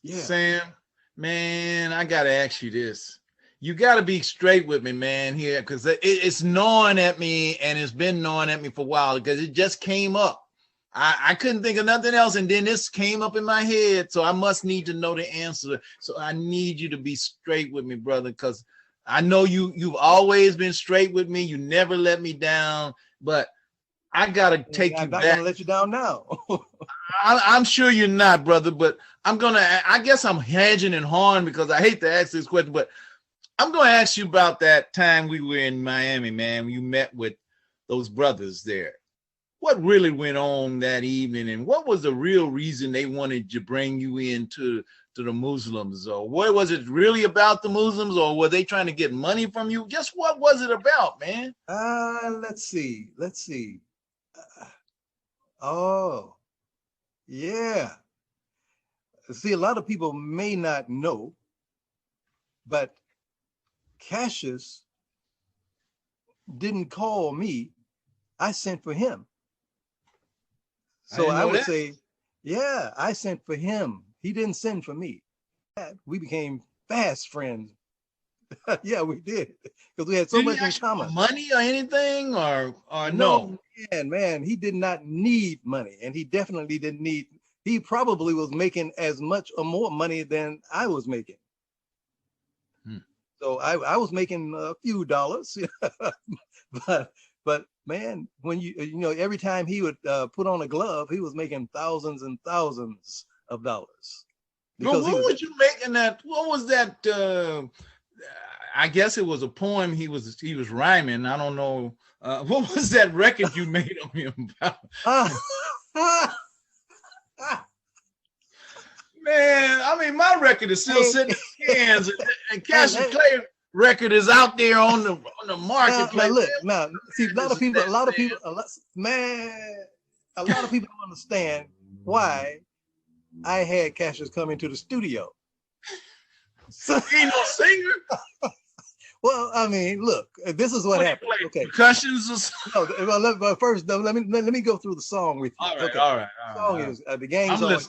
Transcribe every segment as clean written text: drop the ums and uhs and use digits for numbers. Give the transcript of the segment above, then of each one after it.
Yeah. Sam, man, I gotta ask you this. You gotta be straight with me, man, here, because it's gnawing at me, and it's been gnawing at me for a while because it just came up. I couldn't think of nothing else, and then this came up in my head, so I must need to know the answer. So I need you to be straight with me, brother, because I know you've always been straight with me. You never let me down, but I gotta take you I'm not back. gonna let you down now. I'm sure you're not, brother, but I guess I'm hedging and hawing because I hate to ask this question, but I'm gonna ask you about that time we were in Miami, man, when you met with those brothers there. What really went on that evening, and what was the real reason they wanted to bring you into the Muslims? Or what was it really about the Muslims, or were they trying to get money from you? Just what was it about, man? Let's see. Oh, yeah. See, a lot of people may not know, but Cassius didn't call me. I sent for him. So I would say, yeah, I sent for him. He didn't send for me. We became fast friends. Yeah, we did, because we had so much in common. Money or anything, or no? Man, he did not need money, and he definitely didn't need. He probably was making as much or more money than I was making. So I was making a few dollars, but man, when you know, every time he would put on a glove, he was making thousands and thousands of dollars. Well, what was you making that? What was that? I guess it was a poem he was rhyming. I don't know. What was that record you made of him about? Man, I mean, my record is still sitting in cans, and Cassius Clay record is out there on the marketplace. Now, see, a lot of people don't understand why I had Cassius come into the studio. So, he ain't no singer. Well, I mean, look, this is what happened. Okay, percussions or something? No, well, first, let me go through the song with you. All right. The song is the gang's all here.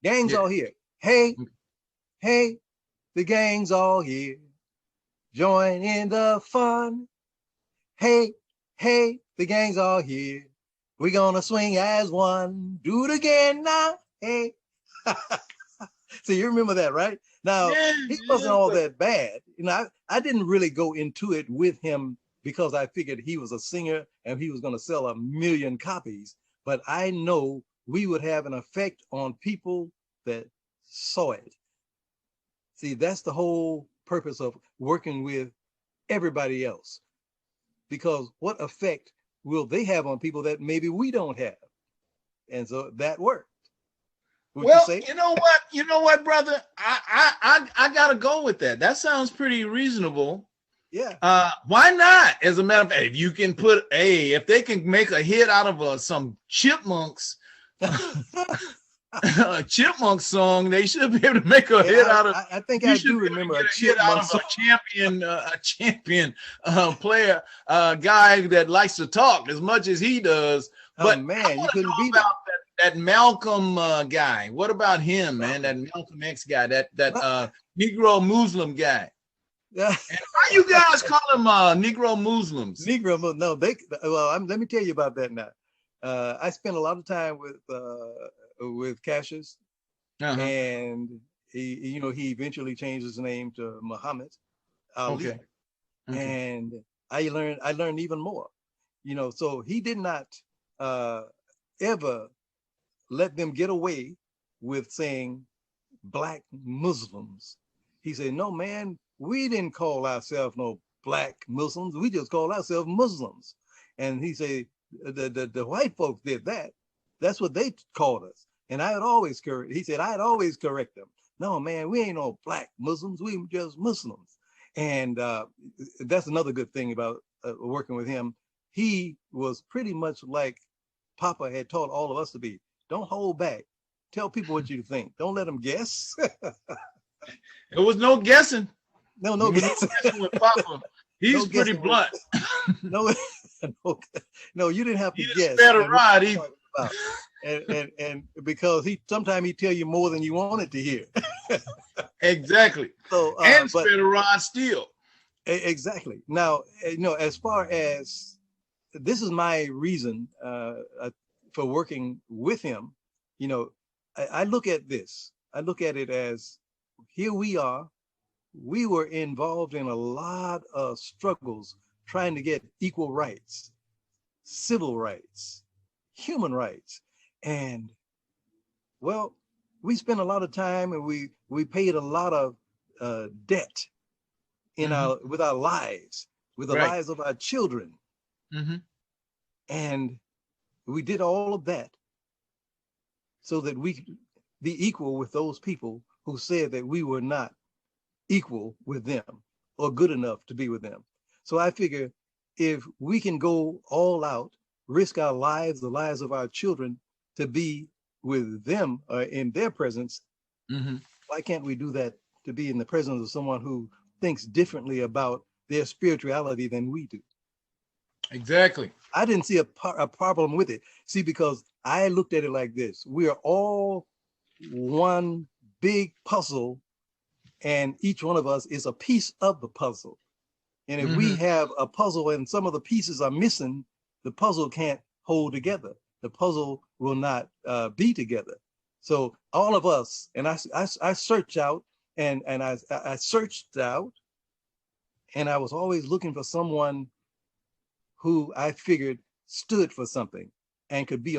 Gang's all here. Hey, the gang's all here. Join in the fun. Hey, the gang's all here. We're gonna swing as one. Do it again now. Hey. So you remember that, right? Now, he wasn't all that bad. You know, I didn't really go into it with him because I figured he was a singer and he was going to sell 1 million copies. But I know we would have an effect on people that saw it. See, that's the whole purpose of working with everybody else. Because what effect will they have on people that maybe we don't have? And so that worked. Well, you know what, brother? I gotta go with that. That sounds pretty reasonable. Yeah. Why not? As a matter of fact, if you can if they can make a hit out of some Chipmunks, a Chipmunk song, they should be able to make a hit out of. I think I do remember a Chipmunk song. A champion player, guy that likes to talk as much as he does. But man, you couldn't beat that Malcolm guy. What about him, man? That Malcolm X guy, that Negro Muslim guy. Yeah. And why you guys call them Negro Muslims? No, let me tell you about that now. I spent a lot of time with Cassius, and he eventually changed his name to Muhammad Ali. Okay. And I learned even more. So he did not ever let them get away with saying Black Muslims. He said, no, man, we didn't call ourselves no Black Muslims. We just called ourselves Muslims. And he said, the white folks did that. That's what they called us. And I'd always correct them. No, man, we ain't no Black Muslims. We just Muslims. And that's another good thing about working with him. He was pretty much like Papa had taught all of us to be. Don't hold back. Tell people what you think. Don't let them guess. There was no guessing. No guessing with Papa. He's pretty blunt. No, you didn't have to guess. Better ride. And because sometimes he tell you more than you wanted to hear. Exactly. So, And spit a rod still. Exactly. Now, as far as this is my reason for working with him, I look at this. I look at it as here we are. We were involved in a lot of struggles trying to get equal rights, civil rights, human rights. And well, we spent a lot of time and we paid a lot of debt in with our lives, with the lives of our children. And we did all of that so that we could be equal with those people who said that we were not equal with them or good enough to be with them. So I figure if we can go all out, risk our lives, the lives of our children, to be with them in their presence, why can't we do that to be in the presence of someone who thinks differently about their spirituality than we do? Exactly. I didn't see a problem with it. See, because I looked at it like this. We are all one big puzzle, and each one of us is a piece of the puzzle. And if we have a puzzle and some of the pieces are missing, the puzzle can't hold together. The puzzle will not be together. So all of us, and I search out and I searched out, and I was always looking for someone who I figured stood for something and could be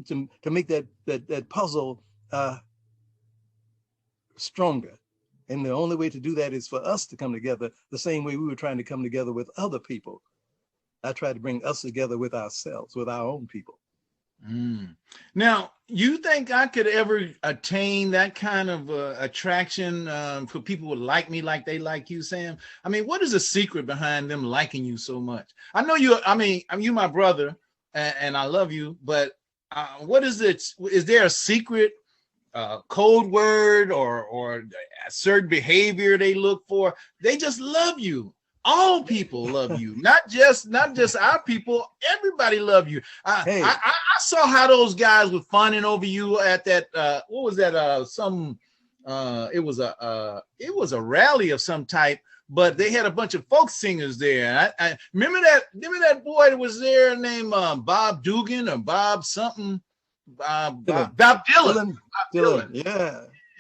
to make that puzzle stronger. And the only way to do that is for us to come together the same way we were trying to come together with other people. I tried to bring us together with ourselves, with our own people. Now, you think I could ever attain that kind of attraction for people who like me like they like you, Sam? I mean, what is the secret behind them liking you so much? I know you, you my brother, and I love you, but what is it? Is there a secret code word or a certain behavior they look for? They just love you. All people love you, not just our people. Everybody love you. I saw how those guys were fawning over you at that. What was that? It was a rally of some type, but they had a bunch of folk singers there. I remember that boy that was there named Bob Dugan or Bob something. Bob Dylan.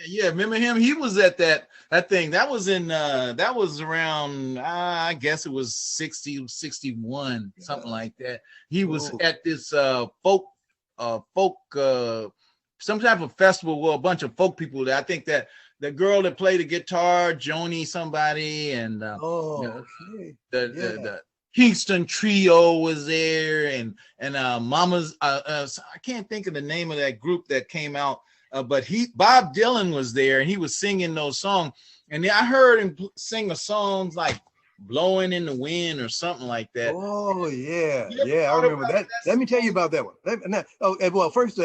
Yeah, remember him? He was at that thing. That was around I guess it was 60, 61, something like that. He was at this folk some type of festival where a bunch of folk people there. I think that the girl that played the guitar, Joni somebody, and the Kingston Trio was there, and Mama's I can't think of the name of that group that came out. But Bob Dylan was there, and he was singing those songs. And I heard him sing a song like "Blowing in the Wind" or something like that. Oh yeah, I remember that. Let me tell you about that one. Well, first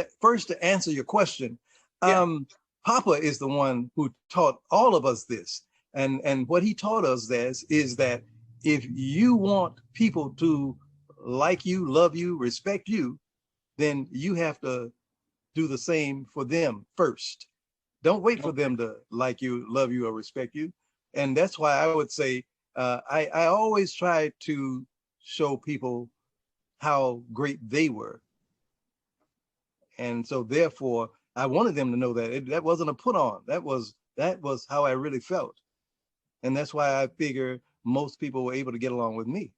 to answer your question, Papa is the one who taught all of us this, and what he taught us is that if you want people to like you, love you, respect you, then you have to do the same for them first. Don't wait for them to like you, love you, or respect you. And that's why I would say I always try to show people how great they were. And so therefore, I wanted them to know that that wasn't a put on. That was how I really felt. And that's why I figure most people were able to get along with me.